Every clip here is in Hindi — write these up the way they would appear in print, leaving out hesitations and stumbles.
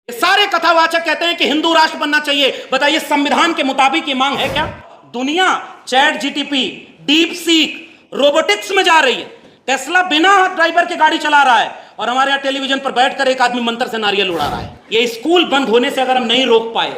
ये सारे कथावाचक कहते हैं कि हिंदू राष्ट्र बनना चाहिए। बताइए संविधान के मुताबिक ये मांग है क्या? दुनिया chat GTP, deep seek, robotics में जा रही है। टेस्ला बिना ड्राइवर के गाड़ी चला रहा है और हमारे यहां टेलीविजन पर बैठकर एक आदमी मंत्र से नारियल उड़ा रहा है। ये स्कूल बंद होने से अगर हम नहीं रोक पाए,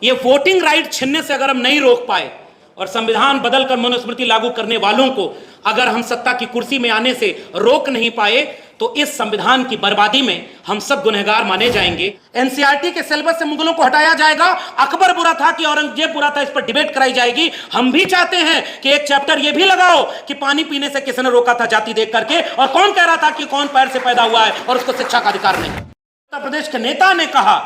ये वोटिंग राइट छीनने से अगर हम नहीं रोक पाए और संविधान बदलकर मनुस्मृति लागू करने वालों को अगर हम सत्ता की कुर्सी में आने से रोक नहीं पाए तो इस संविधान की बर्बादी में हम सब गुनहगार माने जाएंगे। एनसीईआरटी के सिलेबस से मुगलों को हटाया जाएगा। अकबर बुरा था कि औरंगजेब बुरा था, इस पर डिबेट कराई जाएगी। हम भी चाहते हैं कि एक चैप्टर यह भी लगाओ कि पानी पीने से किसने रोका था जाति देख करके, और कौन कह रहा था कि कौन पैर से पैदा हुआ है और उसको शिक्षा का अधिकार नहीं। उत्तर प्रदेश के नेता ने कहा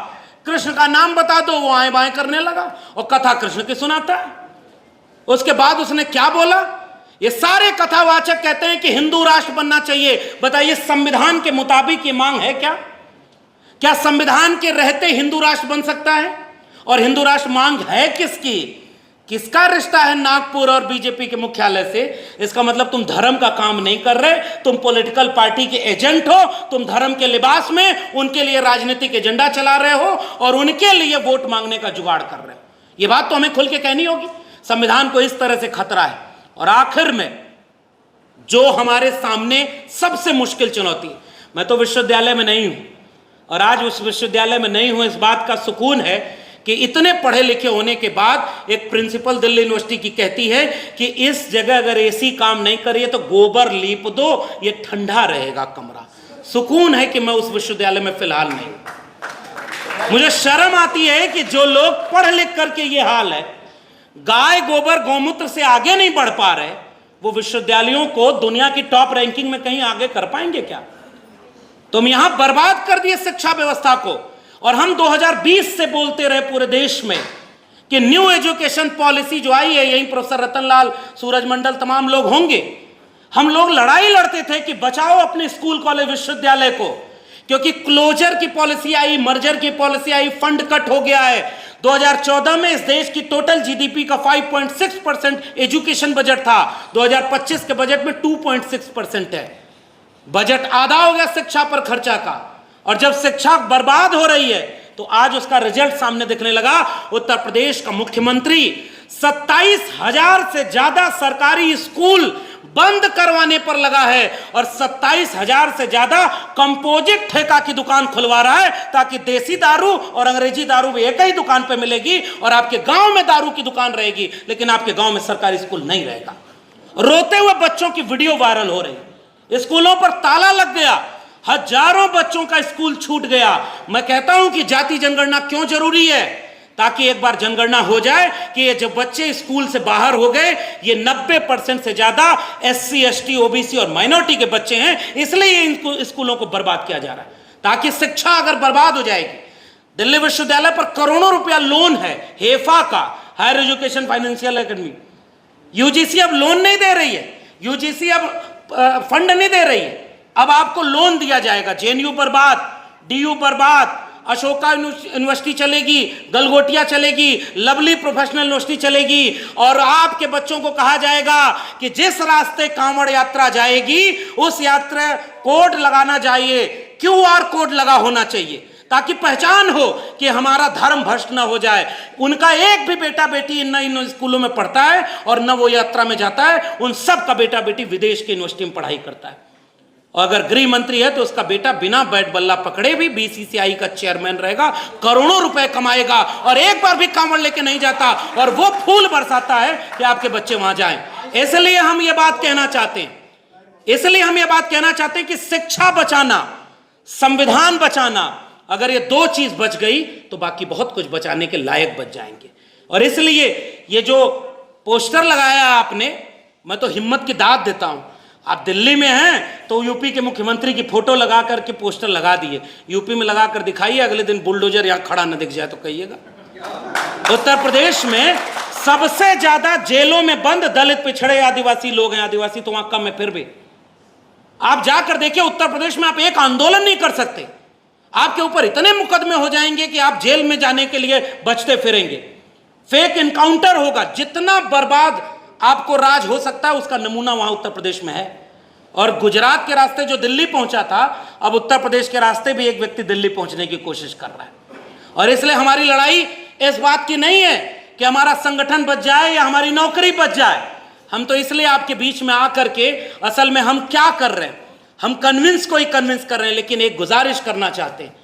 कृष्ण का नाम बता दो, वो आए बाएं करने लगा और कथा कृष्ण की सुनाता है। उसके बाद उसने क्या बोला? ये सारे कथावाचक कहते हैं कि हिंदू राष्ट्र बनना चाहिए। बताइए संविधान के मुताबिक ये मांग है क्या? क्या संविधान के रहते हिंदू राष्ट्र बन सकता है? और हिंदू राष्ट्र मांग है किसकी? किसका रिश्ता है नागपुर और बीजेपी के मुख्यालय से? इसका मतलब तुम धर्म का काम नहीं कर रहे, तुम पॉलिटिकल पार्टी के एजेंट हो, तुम धर्म के लिबास में उनके लिए राजनीतिक एजेंडा चला रहे हो और उनके लिए वोट मांगने का जुगाड़ कर रहे हो। यह बात तो हमें खुल के कहनी होगी। संविधान को इस तरह से खतरा है। और आखिर में जो हमारे सामने सबसे मुश्किल चुनौती, मैं तो विश्वविद्यालय में नहीं हूं और आज उस विश्वविद्यालय में नहीं हूं, इस बात का सुकून है कि इतने पढ़े लिखे होने के बाद एक प्रिंसिपल दिल्ली यूनिवर्सिटी की कहती है कि इस जगह अगर एसी काम नहीं करिए तो गोबर लीप दो, ये ठंडा रहेगा कमरा। सुकून है कि मैं उस विश्वविद्यालय में फिलहाल नहीं हूं। मुझे शर्म आती है कि जो लोग पढ़ लिख करके ये हाल है, गाय गोबर गौमूत्र से आगे नहीं बढ़ पा रहे, वो विश्वविद्यालयों को दुनिया की टॉप रैंकिंग में कहीं आगे कर पाएंगे क्या? तुम यहां बर्बाद कर दिए शिक्षा व्यवस्था को। और हम 2020 से बोलते रहे पूरे देश में कि न्यू एजुकेशन पॉलिसी जो आई है, यहीं प्रोफेसर रतनलाल, सूरजमंडल, तमाम लोग होंगे, हम लोग लड़ाई लड़ते थे कि बचाओ अपने स्कूल कॉलेज विश्वविद्यालय को, क्योंकि क्लोजर की पॉलिसी आई, मर्जर की पॉलिसी आई, फंड कट हो गया है। 2014 में इस देश की टोटल जीडीपी का 5.6% एजुकेशन बजट था, 2025 के बजट में 2.6% है। बजट आधा हो गया शिक्षा पर खर्चा का। और जब शिक्षा बर्बाद हो रही है तो आज उसका रिजल्ट सामने दिखने लगा। उत्तर प्रदेश का मुख्यमंत्री 27,000 से ज्यादा सरकारी स्कूल बंद करवाने पर लगा है और 27,000 से ज्यादा कंपोजिट ठेका की दुकान खुलवा रहा है, ताकि देसी दारू और अंग्रेजी दारू भी एक ही दुकान पे मिलेगी और आपके गांव में दारू की दुकान रहेगी, लेकिन आपके गांव में सरकारी स्कूल नहीं रहेगा। रोते हुए बच्चों की वीडियो वायरल हो रही। स्कूलों पर ताला लग गया, हजारों बच्चों का स्कूल छूट गया। मैं कहता हूं कि जाति जनगणना क्यों जरूरी है? ताकि एक बार जनगणना हो जाए कि ये जब बच्चे स्कूल से बाहर हो गए, ये 90% से ज्यादा एससी, एसटी, ओबीसी और माइनॉरिटी के बच्चे हैं, इसलिए इन स्कूलों को बर्बाद किया जा रहा है। ताकि शिक्षा अगर बर्बाद हो जाएगी, दिल्ली विश्वविद्यालय पर करोड़ों रुपया लोन है हेफा का, higher education financial academy. UGC अब लोन नहीं दे रही है, यूजीसी अब फंड नहीं दे रही है, अब आपको लोन दिया जाएगा। जेएनयू बर्बाद, डीयू बर्बाद, अशोका यूनिवर्सिटी चलेगी, गलगोटिया चलेगी, लवली प्रोफेशनल यूनिवर्सिटी चलेगी और आपके बच्चों को कहा जाएगा कि जिस रास्ते कांवड़ यात्रा जाएगी उस यात्रा कोड लगाना चाहिए, क्यूआर कोड लगा होना चाहिए, ताकि पहचान हो कि हमारा धर्म भ्रष्ट ना हो जाए। उनका एक भी बेटा बेटी इन स्कूलों में पढ़ता है और न वो यात्रा में जाता है। उन सब का बेटा बेटी विदेश की यूनिवर्सिटी में पढ़ाई करता है। और अगर गृह मंत्री है तो उसका बेटा बिना बैट बल्ला पकड़े भी बीसीसीआई का चेयरमैन रहेगा, करोड़ों रुपए कमाएगा और एक बार भी कांवड़ लेके नहीं जाता और वो फूल बरसाता है कि आपके बच्चे वहां जाएं। इसलिए हम ये बात कहना चाहते हैं, कि शिक्षा बचाना, संविधान बचाना, अगर ये दो चीज बच गई तो बाकी बहुत कुछ बचाने के लायक बच जाएंगे। और इसलिए ये जो पोस्टर लगाया आपने, मैं तो हिम्मत की दाद देता हूं। आप दिल्ली में हैं तो यूपी के मुख्यमंत्री की फोटो लगा करके पोस्टर लगा दिए, यूपी में लगा कर दिखाइए, अगले दिन बुलडोजर यहां खड़ा न दिख जाए तो कहिएगा। उत्तर प्रदेश में सबसे ज्यादा जेलों में बंद दलित, पिछड़े, आदिवासी लोग हैं। आदिवासी तो वहां कम है, फिर भी आप जाकर देखिए उत्तर प्रदेश में आप एक आंदोलन नहीं कर सकते, आपके ऊपर इतने मुकदमे हो जाएंगे कि आप जेल में जाने के लिए बचते फिरेंगे। फेक एनकाउंटर होगा। जितना बर्बाद आपको राज हो सकता है उसका नमूना वहां उत्तर प्रदेश में है। और गुजरात के रास्ते जो दिल्ली पहुंचा था, अब उत्तर प्रदेश के रास्ते भी एक व्यक्ति दिल्ली पहुंचने की कोशिश कर रहा है। और इसलिए हमारी लड़ाई इस बात की नहीं है कि हमारा संगठन बच जाए या हमारी नौकरी बच जाए। हम तो इसलिए आपके बीच में आकर के असल में हम क्या कर रहे हैं, हम कन्विंस को ही कन्विंस कर रहे हैं। लेकिन एक गुजारिश करना चाहते हैं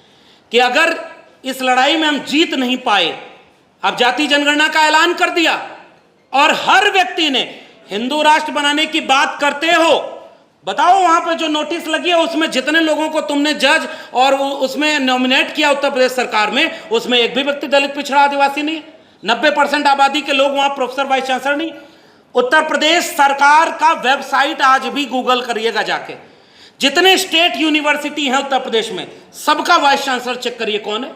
कि अगर इस लड़ाई में हम जीत नहीं पाए, अब जाति जनगणना का ऐलान कर दिया और हर व्यक्ति ने हिंदू राष्ट्र बनाने की बात करते हो, बताओ वहां पे जो नोटिस लगी है उसमें जितने लोगों को तुमने जज और उसमें नॉमिनेट किया उत्तर प्रदेश सरकार में, उसमें एक भी व्यक्ति दलित पिछड़ा आदिवासी नहीं है। 90% आबादी के लोग वहां प्रोफेसर वाइस चांसलर नहीं। उत्तर प्रदेश सरकार का वेबसाइट आज भी गूगल करिएगा जाके, जितने स्टेट यूनिवर्सिटी हैं उत्तर प्रदेश में सबका वाइस चांसलर चेक करिए कौन है।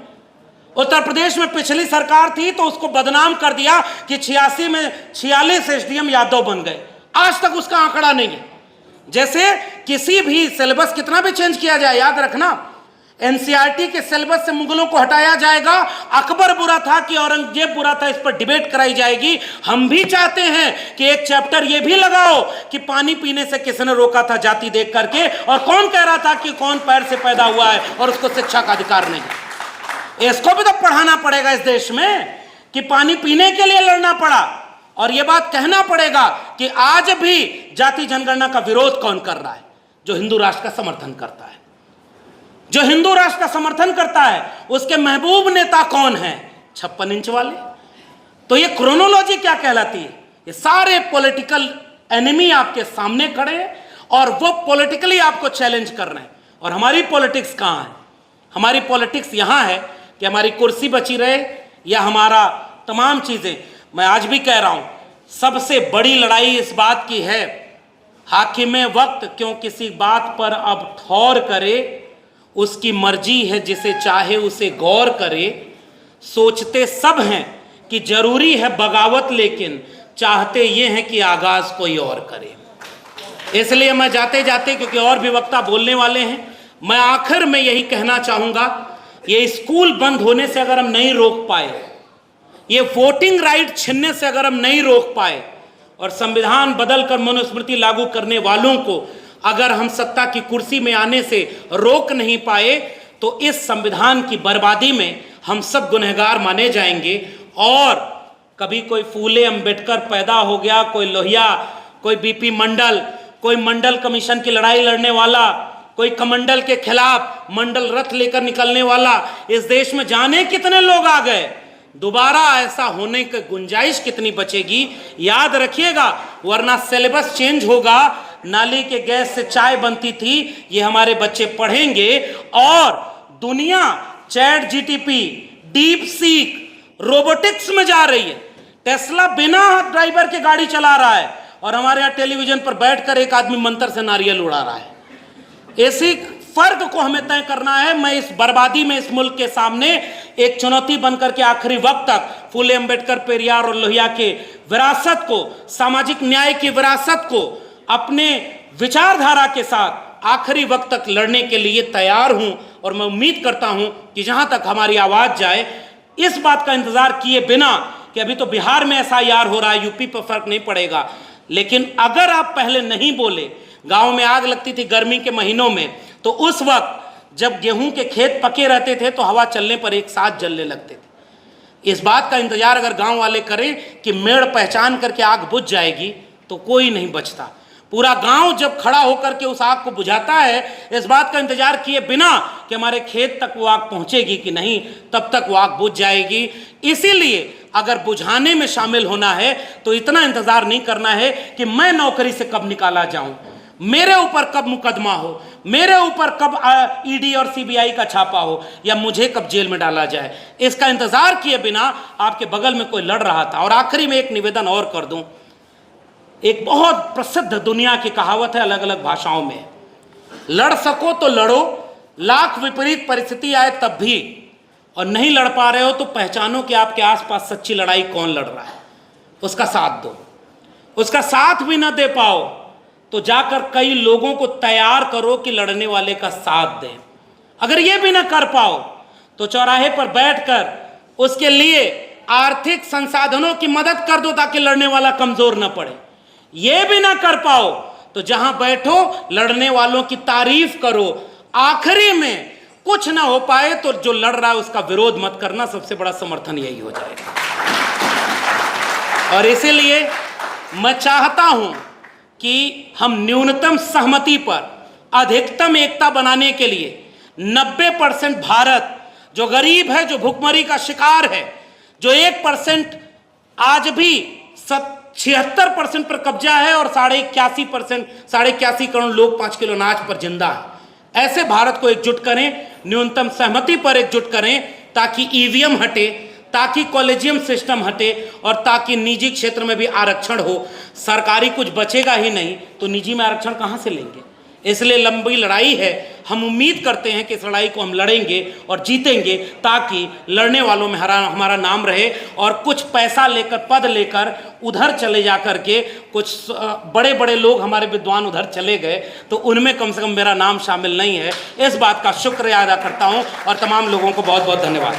उत्तर प्रदेश में पिछली सरकार थी तो उसको बदनाम कर दिया कि 86 में 46 एसडीएम यादव बन गए, आज तक उसका आंकड़ा नहीं है। जैसे किसी भी सिलेबस कितना भी चेंज किया जाए, याद रखना एनसीईआरटी के सिलेबस से मुगलों को हटाया जाएगा, अकबर बुरा था कि औरंगजेब बुरा था, इस पर डिबेट कराई जाएगी। हम भी चाहते हैं कि एक चैप्टर ये भी लगाओ कि पानी पीने से किसने रोका था जाति देख करके, और कौन कह रहा था कि कौन पैर से पैदा हुआ है और उसको शिक्षा का अधिकार नहीं है। इसको भी तो पढ़ाना पड़ेगा इस देश में कि पानी पीने के लिए लड़ना पड़ा, और यह बात कहना पड़ेगा कि आज भी जाति जनगणना का विरोध कौन कर रहा है, जो हिंदू राष्ट्र का समर्थन करता है। जो हिंदू राष्ट्र का समर्थन करता है उसके महबूब नेता कौन है? 56 इंच वाले। तो ये क्रोनोलॉजी क्या कहलाती है? ये सारे पॉलिटिकल एनिमी आपके सामने खड़े हैं और वो पॉलिटिकली आपको चैलेंज कर रहे हैं। और हमारी पॉलिटिक्स कहां है? हमारी पॉलिटिक्स यहां है कि हमारी कुर्सी बची रहे या हमारा तमाम चीजें। मैं आज भी कह रहा हूं, सबसे बड़ी लड़ाई इस बात की है, हाकिमे वक्त क्यों किसी बात पर अब ठौर करे, उसकी मर्जी है जिसे चाहे उसे गौर करे। सोचते सब हैं कि जरूरी है बगावत, लेकिन चाहते ये हैं कि आगाज कोई और करे। इसलिए मैं जाते जाते, क्योंकि और भी वक्ता बोलने वाले हैं, मैं आखिर में यही कहना चाहूंगा, ये स्कूल बंद होने से अगर हम नहीं रोक पाए, ये वोटिंग राइट छीनने से अगर हम नहीं रोक पाए, और संविधान बदलकर मनुस्मृति लागू करने वालों को अगर हम सत्ता की कुर्सी में आने से रोक नहीं पाए, तो इस संविधान की बर्बादी में हम सब गुनहगार माने जाएंगे। और कभी कोई फूले अंबेडकर पैदा हो गया, कोई लोहिया, कोई बीपी मंडल, कोई मंडल कमीशन की लड़ाई लड़ने वाला, कोई कमंडल के खिलाफ मंडल रथ लेकर निकलने वाला, इस देश में जाने कितने लोग आ गए। दोबारा ऐसा होने की गुंजाइश कितनी बचेगी, याद रखिएगा, वरना सिलेबस चेंज होगा। नाली के गैस से चाय बनती थी, ये हमारे बच्चे पढ़ेंगे। और दुनिया chat GTP, deep seek, robotics में जा रही है। टेस्ला बिना ड्राइवर के गाड़ी चला रहा है और हमारे यहाँ टेलीविजन पर बैठकर एक आदमी मंत्र से नारियल उड़ा रहा है। इसी फर्क को हमें तय करना है। मैं इस बर्बादी में इस मुल्क के सामने एक चुनौती बनकर के आखिरी वक्त तक फूले अंबेडकर, पेरियार और लोहिया के विरासत को, सामाजिक न्याय की विरासत को अपने विचारधारा के साथ आखिरी वक्त तक लड़ने के लिए तैयार हूं। और मैं उम्मीद करता हूं कि जहां तक हमारी आवाज जाए, इस बात का इंतजार किए बिना कि अभी तो बिहार में एसआईआर हो रहा है, यूपी पर फर्क नहीं पड़ेगा, लेकिन अगर आप पहले नहीं बोले, गांव में आग लगती थी गर्मी के महीनों में, तो उस वक्त जब गेहूं के खेत पके रहते थे तो हवा चलने पर एक साथ जलने लगते थे। इस बात का इंतजार अगर गांव वाले करें कि मेड़ पहचान करके आग बुझ जाएगी, तो कोई नहीं बचता। पूरा गांव जब खड़ा होकर के उस आग को बुझाता है, इस बात का इंतजार किए बिना कि हमारे खेत तक वो आग पहुंचेगी कि नहीं, तब तक वो आग बुझ जाएगी। इसीलिए अगर बुझाने में शामिल होना है तो इतना इंतजार नहीं करना है कि मैं नौकरी से कब निकाला जाऊं, मेरे ऊपर कब मुकदमा हो, मेरे ऊपर कब ईडी और सीबीआई का छापा हो, या मुझे कब जेल में डाला जाए। इसका इंतजार किए बिना आपके बगल में कोई लड़ रहा था। और आखिरी में एक निवेदन और कर दूं, एक बहुत प्रसिद्ध दुनिया की कहावत है, अलग अलग भाषाओं में, लड़ सको तो लड़ो, लाख विपरीत परिस्थिति आए तब भी, और नहीं लड़ पा रहे हो तो पहचानो कि आपके आसपास सच्ची लड़ाई कौन लड़ रहा है, उसका साथ दो। उसका साथ भी ना दे पाओ तो जाकर कई लोगों को तैयार करो कि लड़ने वाले का साथ दें। अगर ये भी ना कर पाओ तो चौराहे पर बैठकर उसके लिए आर्थिक संसाधनों की मदद कर दो ताकि लड़ने वाला कमजोर ना पड़े। ये भी ना कर पाओ तो जहां बैठो लड़ने वालों की तारीफ करो, आखिरी में कुछ ना हो पाए तो जो लड़ रहा है उसका विरोध मत करना, सबसे बड़ा समर्थन यही हो जाएगा। और इसीलिए मैं चाहता हूं कि हम न्यूनतम सहमति पर अधिकतम एकता बनाने के लिए 90% भारत जो गरीब है, जो भुखमरी का शिकार है, जो 1% आज भी 76% पर कब्जा है और 81 करोड़ लोग 5 किलो अनाज पर जिंदा है, ऐसे भारत को एकजुट करें, न्यूनतम सहमति पर एकजुट करें, ताकि ईवीएम हटे, ताकि कॉलेजियम सिस्टम हटे और ताकि निजी क्षेत्र में भी आरक्षण हो। सरकारी कुछ बचेगा ही नहीं तो निजी में आरक्षण कहां से लेंगे? इसलिए लंबी लड़ाई है। हम उम्मीद करते हैं कि इस लड़ाई को हम लड़ेंगे और जीतेंगे, ताकि लड़ने वालों में हमारा नाम रहे और कुछ पैसा लेकर, पद लेकर उधर चले जा कर के कुछ बड़े बड़े लोग हमारे विद्वान उधर चले गए तो उनमें कम से कम मेरा नाम शामिल नहीं है। इस बात का शुक्रिया अदा करता हूं और तमाम लोगों को बहुत बहुत धन्यवाद।